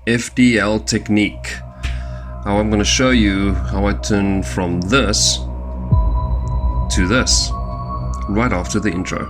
FDL Technique. Now I'm going to show you how I turn from this to this right after the intro.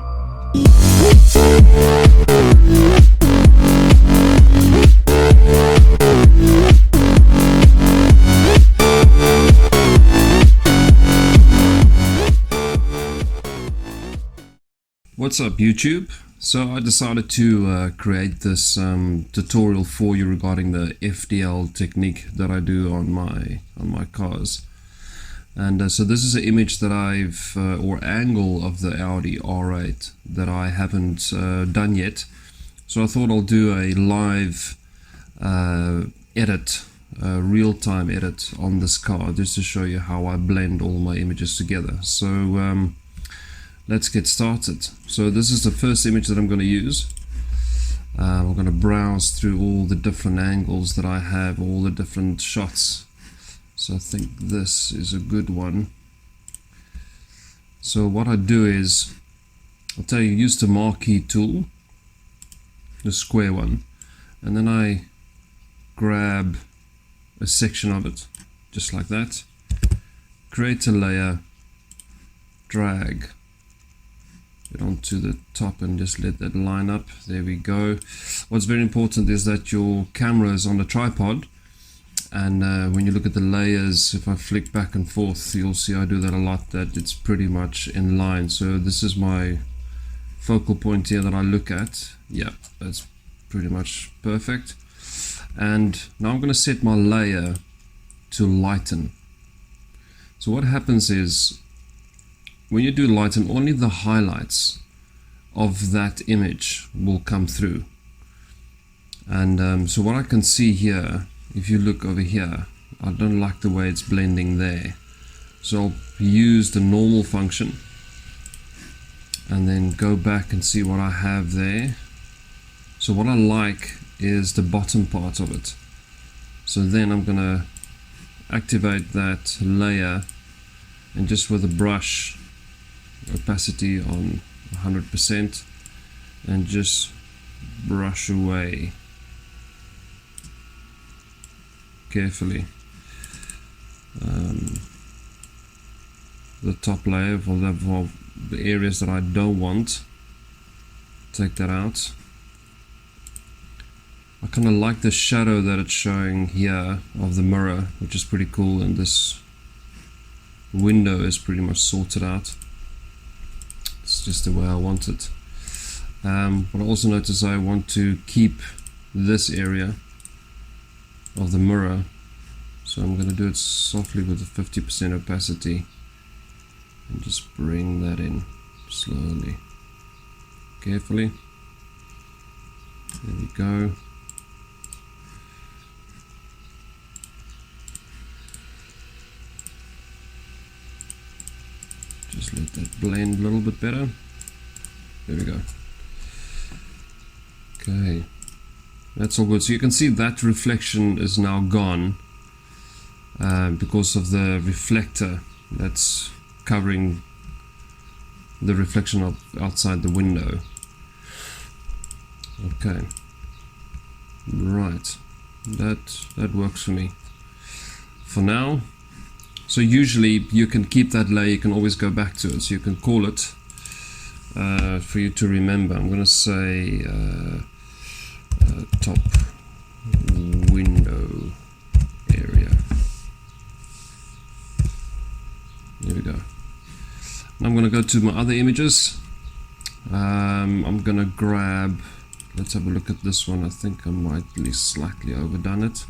What's up YouTube? So I decided to create this tutorial for you regarding the FDL technique that I do on my cars. And so this is an image that I've or angle of the Audi R8 that I haven't done yet. So I thought I'll do a live edit, real-time edit on this car, just to show you how I blend all my images together. So let's get started. So this is the first image that I'm going to use. I'm going to browse through all the different angles that I have, all the different shots. So I think this is a good one. So what I do is, I'll tell you, use the marquee tool, the square one, and then I grab a section of it, just like that, create a layer, drag it onto the top and just let that line up. There we go. What's very important is that your camera is on the tripod, and when you look at the layers, if I flick back and forth, you'll see I do that a lot, that it's pretty much in line. So this is my focal point here that I look at. Yeah, that's pretty much perfect. And now I'm going to set my layer to lighten. So what happens is, when you do lighten, only the highlights of that image will come through. And so what I can see here, if you look over here, I don't like the way it's blending there. So I'll use the normal function and then go back and see what I have there. So what I like is the bottom part of it. So then I'm going to activate that layer, and just with a brush, opacity on 100%, and just brush away carefully the top layer for the areas that I don't want. Take that out. I kind of like the shadow that it's showing here of the mirror, which is pretty cool, and this window is pretty much sorted out. It's just the way I want it. But I also notice I want to keep this area of the mirror, so I'm going to do it softly with a 50% opacity and just bring that in slowly, carefully. There we go. Just let that blend a little bit better. There we go. Okay, that's all good. So you can see that reflection is now gone because of the reflector that's covering the reflection of outside the window. Okay, right, that works for me for now. So usually you can keep that layer, you can always go back to it, so you can call it for you to remember. I'm going to say top window area. There we go. Now I'm going to go to my other images. I'm going to grab, let's have a look at this one. I think I might at least slightly overdone it,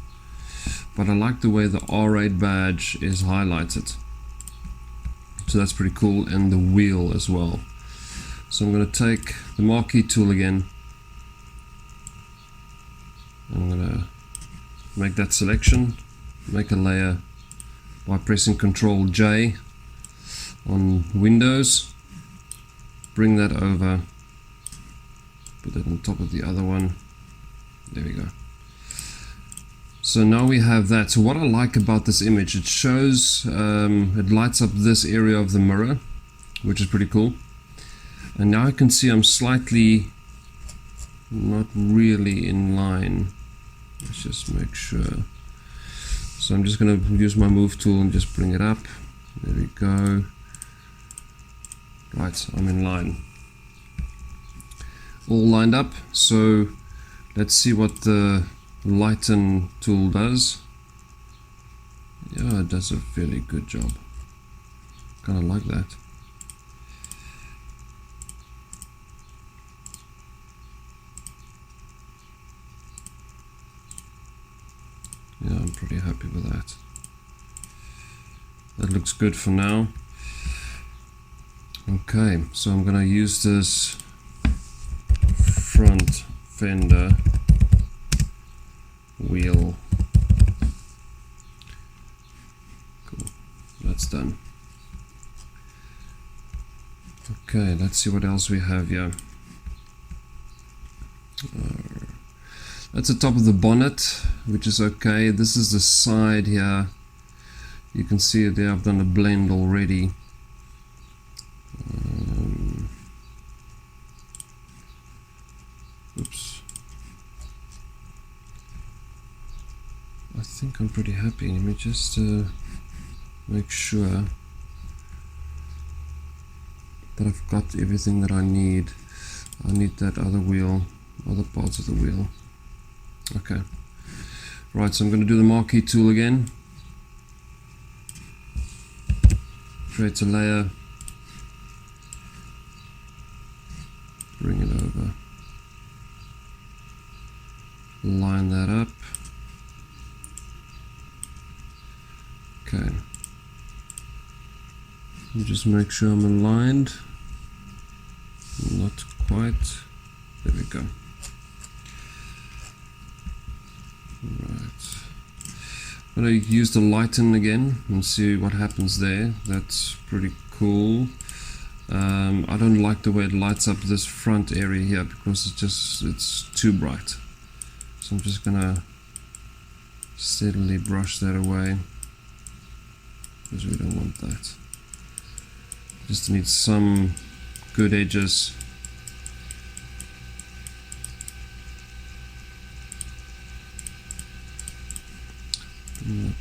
but I like the way the R8 badge is highlighted, so that's pretty cool, and the wheel as well. So I'm going to take the marquee tool again. I'm going to make that selection, make a layer by pressing Ctrl J on Windows, bring that over, put that on top of the other one. There we go. So now we have that. So what I like about this image, it shows, it lights up this area of the mirror, which is pretty cool. And now I can see I'm slightly not really in line. Let's let's just make sure. So I'm just going to use my move tool and just bring it up. There we go. Right, I'm in line. All lined up. So let's see what the lighten tool does. Yeah, it does a fairly good job. Kind of like that. Yeah, I'm pretty happy with that. That looks good for now. Okay, so I'm gonna use this front fender wheel. Cool, that's done. Okay, let's see what else we have here. That's the top of the bonnet, which is okay. This is the side here. You can see it there. I've done a blend already. Oops. I think I'm pretty happy. Let me just make sure that I've got everything that I need. I need that other wheel, other parts of the wheel. Okay, right, so I'm going to do the marquee tool again. Create a layer, bring it over, line that up. Okay, and just make sure I'm aligned. Not quite. There we go. Right, I'm going to use the lighten again and see what happens there. That's pretty cool. I don't like the way it lights up this front area here because it's too bright. So I'm just gonna steadily brush that away because we don't want that. Just need some good edges.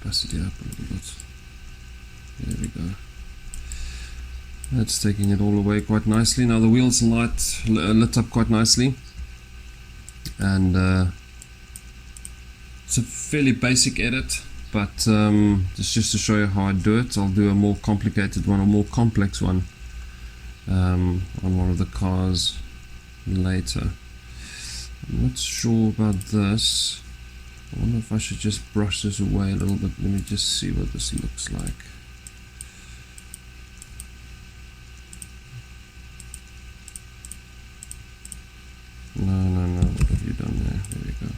Opacity up a little bit. There we go. That's taking it all away quite nicely. Now the wheels lit up quite nicely, and it's a fairly basic edit, but just to show you how I do it, I'll do a more complicated one, a more complex one on one of the cars later. I'm not sure about this. I wonder if I should just brush this away a little bit. Let me just see what this looks like. No, what have you done there? There we go.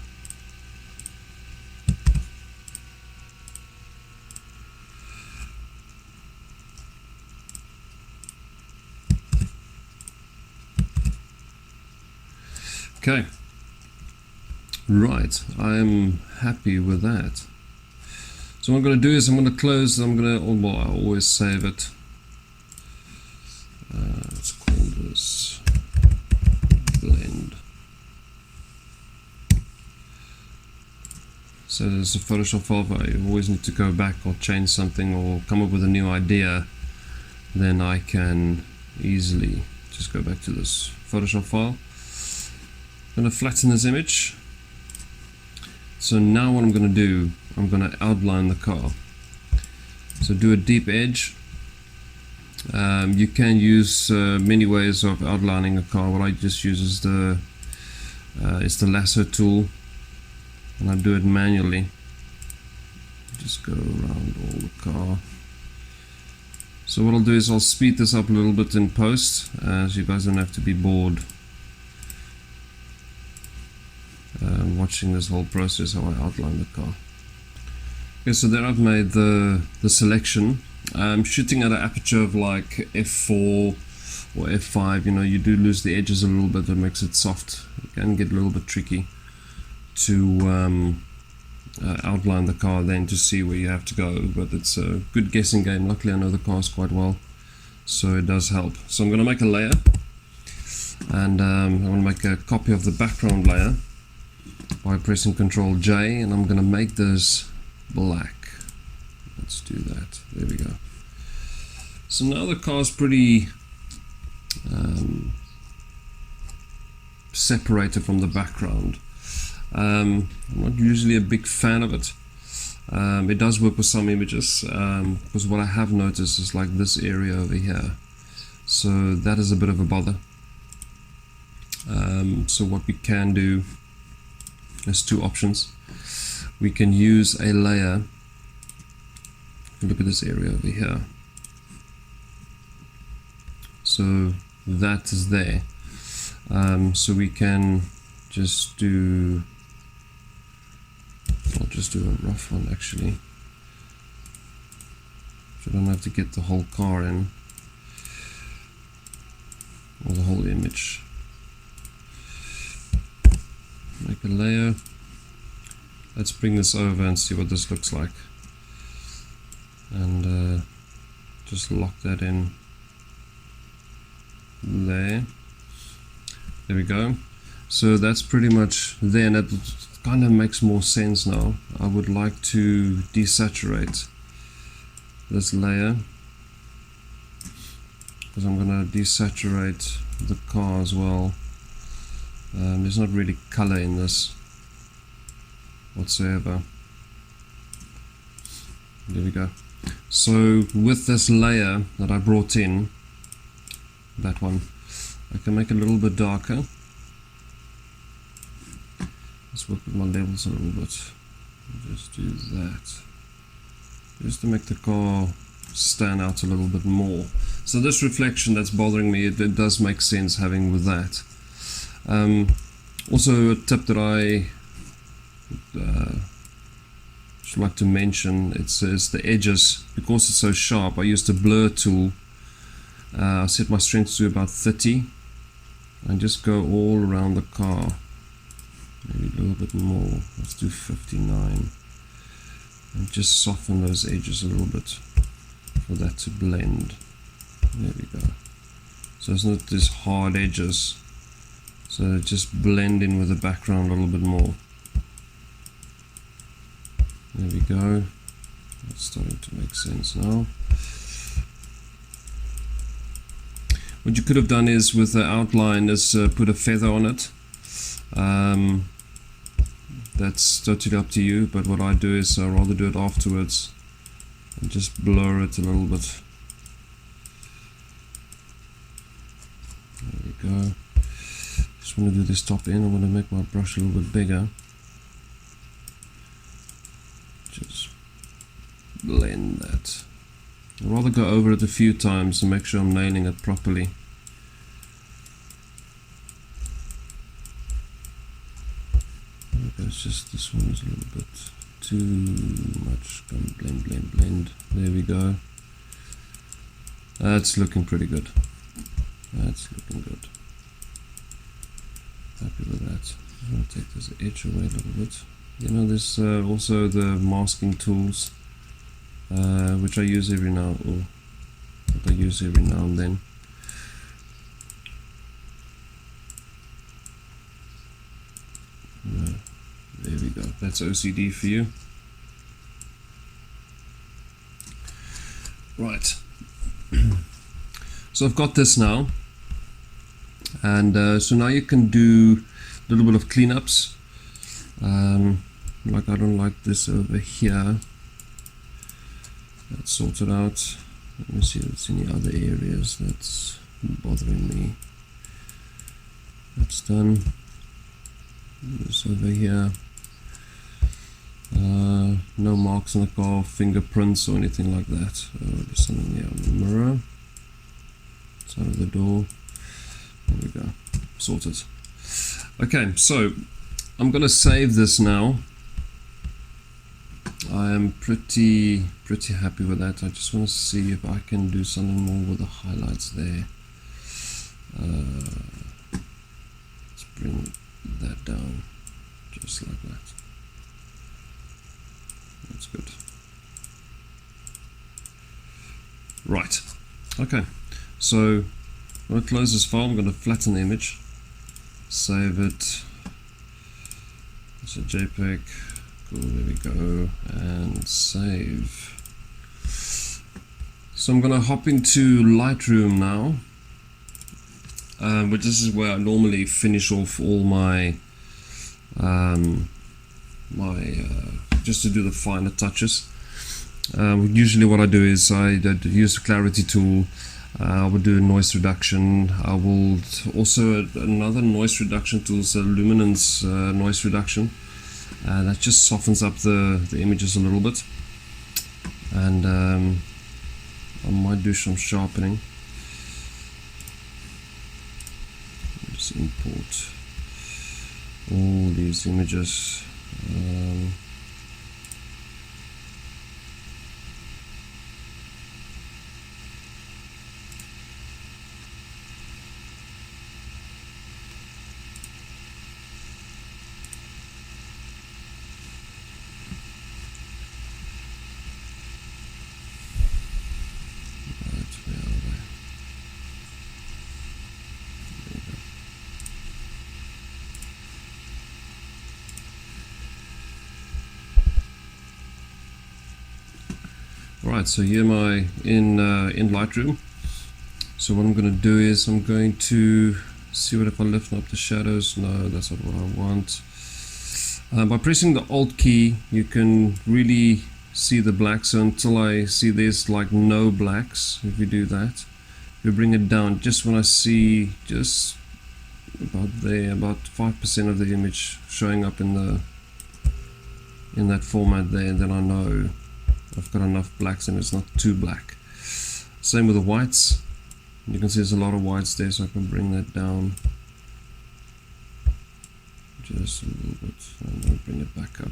Okay. Right, I'm happy with that. So what I'm going to do is I'm going to close, well, I always save it. Let's call this blend. So there's a Photoshop file, if I always need to go back or change something or come up with a new idea, then I can easily just go back to this Photoshop file. I'm going to flatten this image. So now what I'm going to do, I'm going to outline the car. So do a deep edge. You can use many ways of outlining a car. What I just use is the lasso tool, and I do it manually. Just go around all the car. So what I'll do is I'll speed this up a little bit in post, so you guys don't have to be bored watching this whole process, how I outline the car. Okay, so there I've made the selection. I'm shooting at an aperture of like f4 or f5. You know, you do lose the edges a little bit. That makes it soft. It can get a little bit tricky to outline the car then to see where you have to go, but it's a good guessing game. Luckily I know the cars quite well, so it does help. So I'm going to make a layer, and I want to make a copy of the background layer. by pressing Ctrl J, and I'm going to make this black. Let's do that. There we go. So now the car's pretty separated from the background. I'm not usually a big fan of it. It does work with some images, because what I have noticed is like this area over here. So that is a bit of a bother. So what we can do, there's two options. We can use a layer. Look at this area over here. So that is there. So we can just do, I'll just do a rough one actually, so I don't have to get the whole car in, or the whole image. Make a layer. Let's bring this over and see what this looks like, and just lock that in there. There we go. So that's pretty much there, and that kind of makes more sense now. I would like to desaturate this layer, because I'm going to desaturate the car as well. There's not really color in this whatsoever. There we go. So with this layer that I brought in, that one, I can make it a little bit darker. Let's work with my levels a little bit. Just do that, just to make the car stand out a little bit more. So this reflection that's bothering me, it does make sense having with that. Also a tip that I should like to mention, it's the edges. Because it's so sharp, I used the blur tool. I set my strength to about 30 and just go all around the car. Maybe a little bit more. Let's do 59, and just soften those edges a little bit for that to blend. There we go. So it's not these hard edges, so just blend in with the background a little bit more. There we go. That's starting to make sense now. What you could have done is, with the outline, is put a feather on it. That's totally up to you, but what I do is I rather do it afterwards and just blur it a little bit. There we go. Just want to do this top end. I want to make my brush a little bit bigger. Just blend that. I'd rather go over it a few times to make sure I'm nailing it properly. It's just this one is a little bit too much. Blend, blend, blend. There we go. That's looking pretty good. That's looking good. Happy with that. I'm going to take this edge away a little bit. You know, there's also the masking tools, which I use every now, or that I use every now and then. There we go. That's OCD for you. Right. So I've got this now, and so now you can do a little bit of cleanups. Like I don't like this over here. That's sorted out. Let me see if there's any other areas that's bothering me. That's done. This over here. No marks on the car, fingerprints or anything like that. There's something there on the mirror, side of the door. There we go, sorted. Okay, so I'm gonna save this now. I am pretty happy with that. I just want to see if I can do something more with the highlights there. Let's bring that down, just like that. That's good. Right. Okay. So I'm going to close this file. I'm going to flatten the image, save it. So JPEG, cool, there we go, and save. So I'm gonna hop into Lightroom now, but this is where I normally finish off all my just to do the finer touches. Usually what I do is I use the clarity tool. I will do a noise reduction. I will also another noise reduction tool is a luminance noise reduction, that just softens up the images a little bit. And I might do some sharpening. Just import all these images. Right, so here am I in Lightroom. So what I'm going to do is I'm going to see what if I lift up the shadows. No, that's not what I want. By pressing the Alt key, you can really see the blacks. So until I see there's like no blacks, if we do that, we bring it down. Just when I see just about there, about 5% of the image showing up in that format there, then I know I've got enough blacks and it's not too black. Same with the whites. You can see there's a lot of whites there, so I can bring that down just a little bit and I'll bring it back up.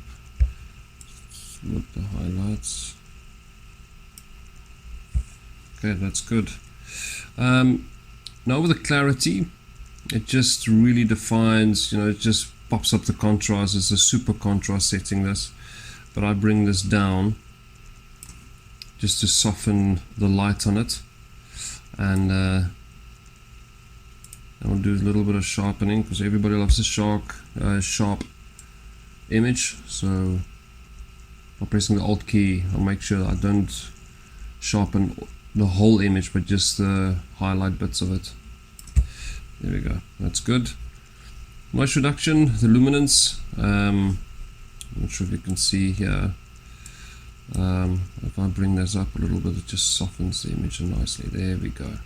Split the highlights. Okay, that's good. Now with the clarity, it just really defines, it just pops up the contrast. It's a super contrast setting, this, but I bring this down just to soften the light on it, and I'll do a little bit of sharpening because everybody loves a sharp image. So by pressing the Alt key, I'll make sure that I don't sharpen the whole image but just the highlight bits of it. There we go, that's good. Noise reduction, the luminance, I'm not sure if you can see here. If I bring this up a little bit, it just softens the image nicely. There we go.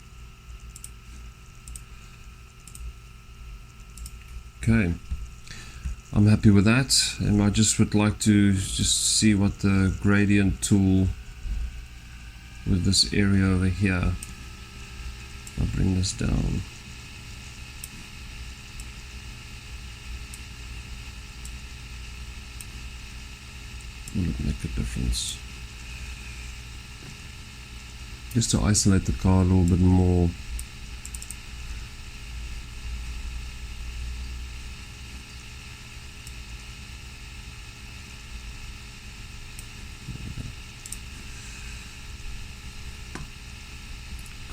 Okay, I'm happy with that, and I just would like to just see what the gradient tool with this area over here. I'll bring this down. Will it make a difference? Just to isolate the car a little bit more.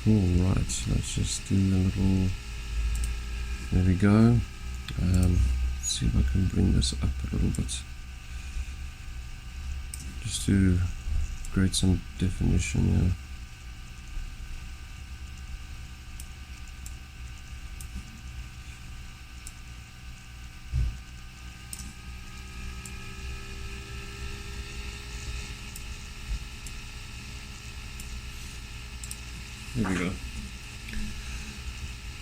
Cool, right, let's just do a little, there we go. Let's see if I can bring this up a little bit, just to create some definition here. There we go.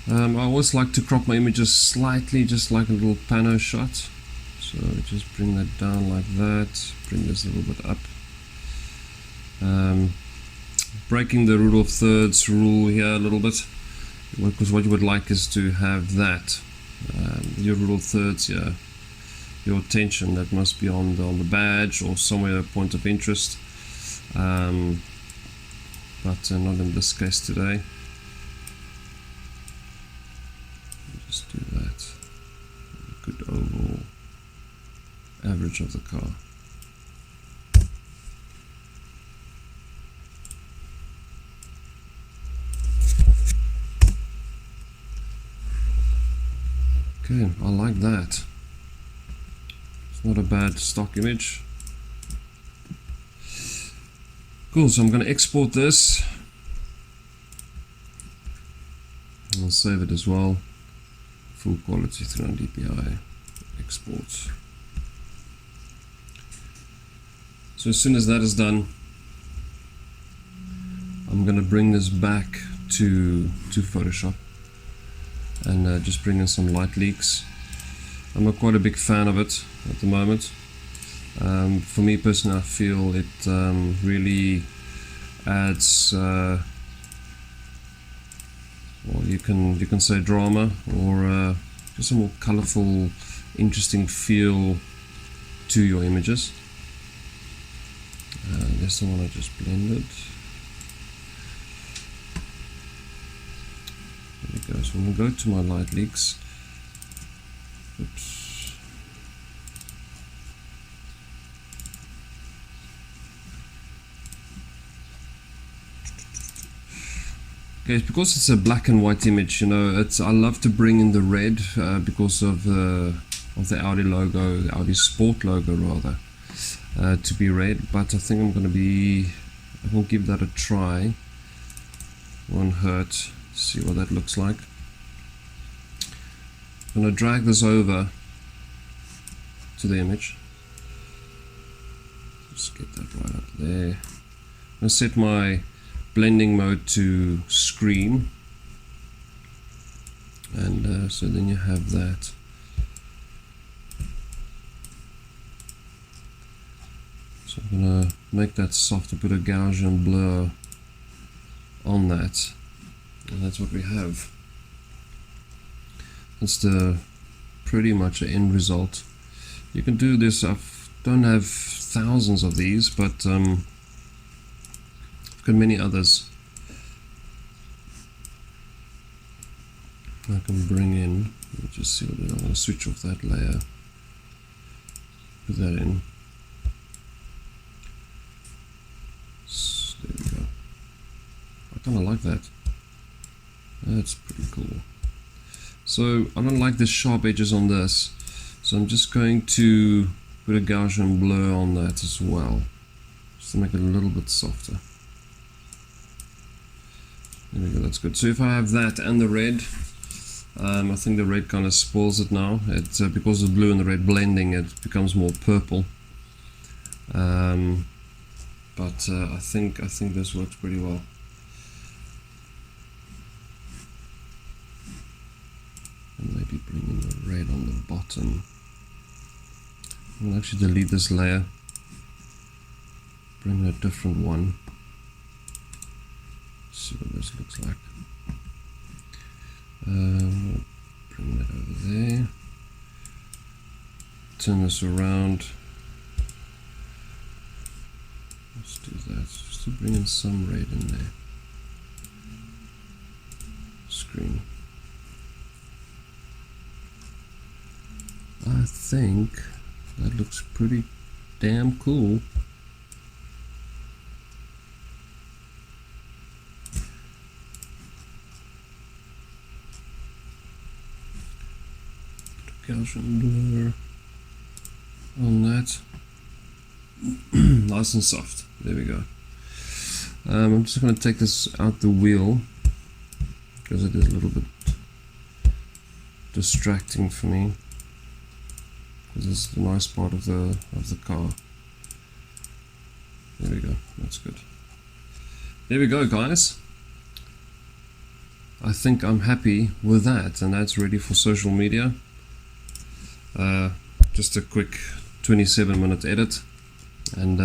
I always like to crop my images slightly, just like a little pano shot. So just bring that down like that, bring this a little bit up. Breaking the rule of thirds rule here a little bit, because what you would like is to have that, your rule of thirds here, your attention that must be on the badge or somewhere a point of interest, but not in this case today. Just do that. A good overall average of the car. Okay, I like that. It's not a bad stock image. Cool, so I'm going to export this. I'll save it as well. Full quality 300 dpi export. So as soon as that is done, I'm going to bring this back to Photoshop and just bring in some light leaks. I'm quite a big fan of it at the moment. For me personally, I feel it really adds, well, you can say drama, or just a more colorful, interesting feel to your images. This one I just blended. There we go. So I'm going to go to my light leaks. Oops. Okay, because it's a black and white image, you know, I love to bring in the red because of the Audi logo, the Audi Sport logo rather, to be red. But I think I'm going to give that a try. Won't hurt. See what that looks like. I'm going to drag this over to the image. Just get that right up there. I'm going to set my blending mode to screen, and so then you have that. So I'm going to make that soft and put a Gaussian blur on that, and that's what we have. That's the pretty much the end result. You can do this. I don't have thousands of these, but I've got many others I can bring in. Let's just see what I'm going to switch off that layer. Put that in. So there we go. I kind of like that. That's pretty cool. So I don't like the sharp edges on this, so I'm just going to put a Gaussian blur on that as well, just to make it a little bit softer. There we go, that's good. So if I have that and the red, I think the red kind of spoils it now. It's because the blue and the red blending, it becomes more purple. But I think this works pretty well. And maybe bring in the red on the bottom. I'm going to actually delete this layer. Bring in a different one. See what this looks like. Bring that over there. Turn this around. Let's do that. Just to bring in some red in there. Screen. I think that looks pretty damn cool. Put a Gaussian blur on that. Nice and soft. There we go. I'm just going to take this out the wheel because it is a little bit distracting for me. This is the nice part of the car. There we go. That's good. There we go, guys. I think I'm happy with that, and that's ready for social media. Just a quick 27-minute edit, and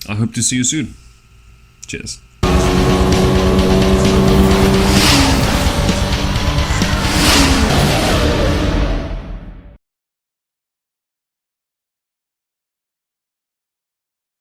I hope to see you soon. Cheers.